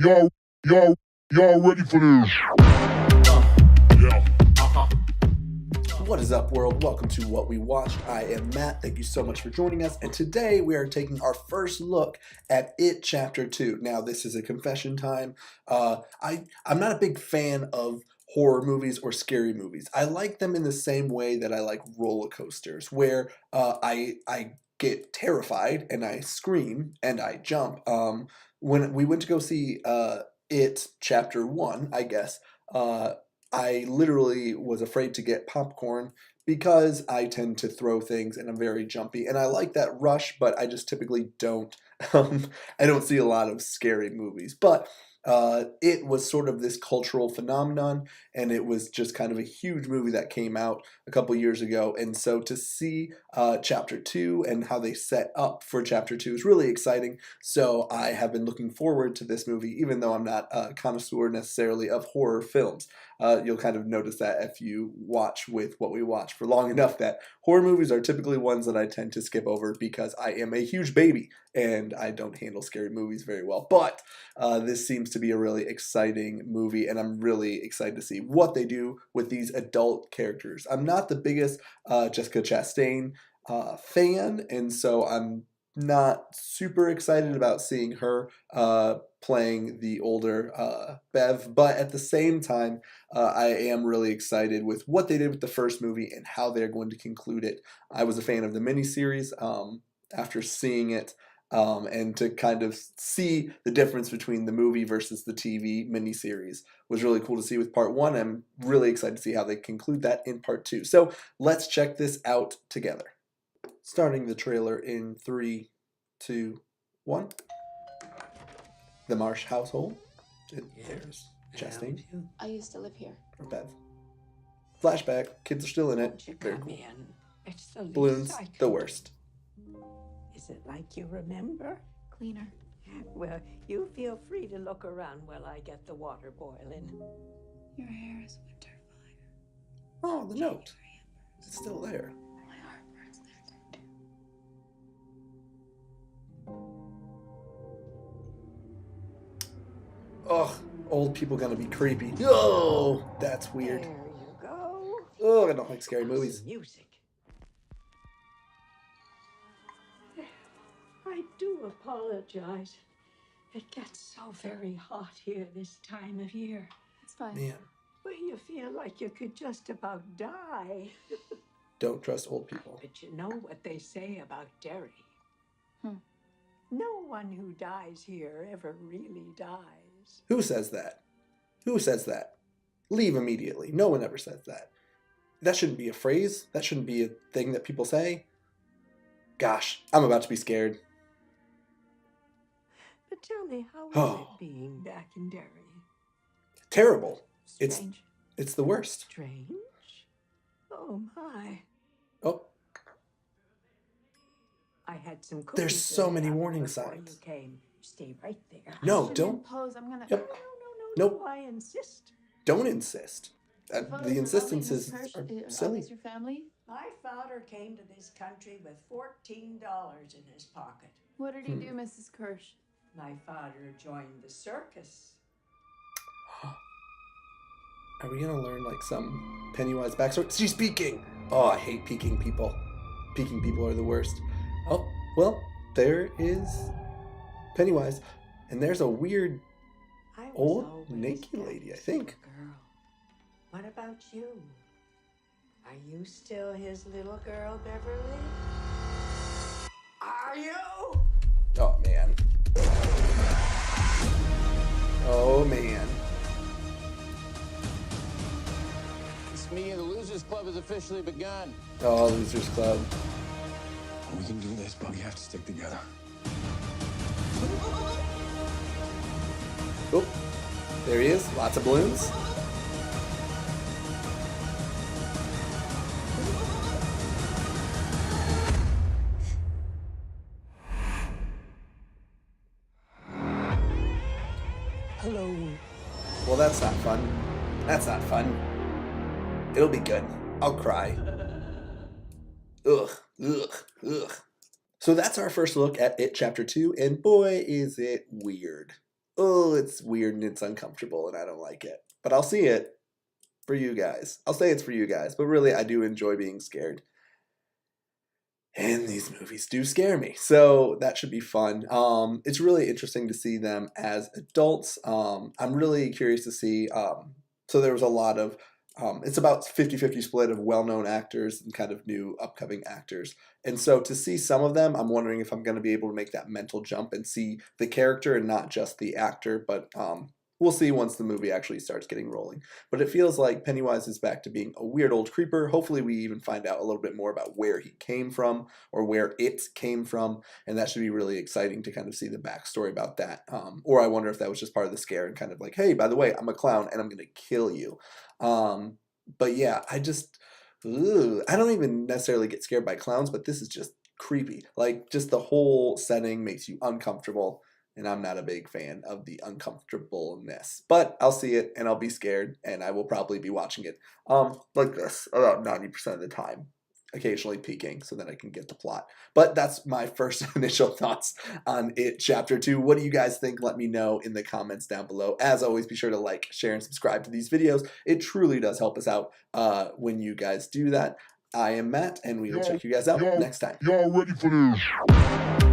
Y'all, y'all ready for this? Yeah. What is up, world? Welcome to What We Watched. I am Matt. Thank you so much for joining us. And today we are taking our first look at It Chapter 2. Now, this is a confession time. I'm not a big fan of horror movies or scary movies. I like them in the same way that I like roller coasters, where I get terrified and I scream and I jump. When we went to go see It Chapter 1, I guess, I literally was afraid to get popcorn because I tend to throw things and I'm very jumpy. And I like that rush, but I just typically don't. I don't see a lot of scary movies. But it was sort of this cultural phenomenon, and it was just kind of a huge movie that came out a couple years ago. And so to see Chapter 2 and how they set up for Chapter 2 is really exciting. So I have been looking forward to this movie, even though I'm not a connoisseur necessarily of horror films. You'll kind of notice that if you watch with What We Watch for long enough, that horror movies are typically ones that I tend to skip over because I am a huge baby and I don't handle scary movies very well. But this seems to be a really exciting movie, and I'm really excited to see what they do with these adult characters. I'm not the biggest Jessica Chastain fan, and so I'm not super excited about seeing her playing the older Bev, but at the same time, I am really excited with what they did with the first movie and how they're going to conclude it. I was a fan of the miniseries after seeing it, and to kind of see the difference between the movie versus the TV miniseries was really cool to see with part one. I'm really excited to see how they conclude that in part two. So let's check this out together. Starting the trailer in 3, 2, 1. The Marsh household. There's Chastain. I used to live here. Or Bev. Flashback. Kids are still in it. Won't you Very come cool. in? It's the least Balloons. I The can worst. do. Is it like you remember? Cleaner. Well, you feel free to look around while I get the water boiling. Your hair is winter fire. Oh, the note. It's still there. My heart burns there too. Ugh, old people gonna be creepy. Oh, that's weird. There you go. Oh, I don't like scary Now movies. some music. I do apologize. It gets so very hot here this time of year. It's fine. Man, Well, you feel like you could just about die. don't trust old people. But you know what they say about Derry? Hmm. No one who dies here ever really dies. Who says that? Who says that? Leave immediately. No one ever says that. That shouldn't be a phrase. That shouldn't be a thing that people say. Gosh, I'm about to be scared. But tell me, how is Oh. it being back in Derry? Terrible. It's Strange. it's the worst. Strange? Oh my. Oh, I had some cookies. There's so laid many out warning before signs. You came. Stay right there. no, Shouldn't don't impose. I'm gonna. Yep. No, Nope. I insist. don't insist. Father's The family, insistences Miss Kirsch, are always silly. your family? My father came to this country with $14 in his pocket. What did he do, Mrs. Kirsch? My father joined the circus. Are we gonna learn like some Pennywise backstory? She's peeking! Oh, I hate peeking people. Peeking people are the worst. Oh, well, there is Pennywise. And there's a weird I was old always naked lady, I Daddy's think. little girl. What about you? Are you still his little girl, Beverly? Are you? Oh, man. Oh, man. It's me and the Losers Club has officially begun. Oh, Losers Club. We can do this, but we have to stick together. Oh, there he is. Lots of balloons. Hello. Well, that's not fun. That's not fun. It'll be good. I'll cry. Ugh, ugh, ugh. So that's our first look at It Chapter 2, and boy, is it weird. oh, it's weird and it's uncomfortable and I don't like it. But I'll see it for you guys. I'll say it's for you guys, but really I do enjoy being scared. And these movies do scare me, so that should be fun. It's really interesting to see them as adults. I'm really curious to see, so there was a lot of, it's about 50-50 split of well-known actors and kind of new upcoming actors. And so to see some of them, I'm wondering if I'm going to be able to make that mental jump and see the character and not just the actor, but we'll see once the movie actually starts getting rolling. But it feels like Pennywise is back to being a weird old creeper. Hopefully we even find out a little bit more about where he came from or where it came from. And that should be really exciting to kind of see the backstory about that. Or I wonder if that was just part of the scare and kind of like, hey, by the way, I'm a clown and I'm going to kill you. But yeah, I don't even necessarily get scared by clowns, but this is just creepy. Like just the whole setting makes you uncomfortable. And I'm not a big fan of the uncomfortableness. But I'll see it, and I'll be scared, and I will probably be watching it like this about 90% of the time, occasionally peeking so that I can get the plot. But that's my first initial thoughts on It Chapter 2. What do you guys think? Let me know in the comments down below. As always, be sure to like, share, and subscribe to these videos. It truly does help us out when you guys do that. I am Matt, and we will check you guys out next time. Y'all ready for this?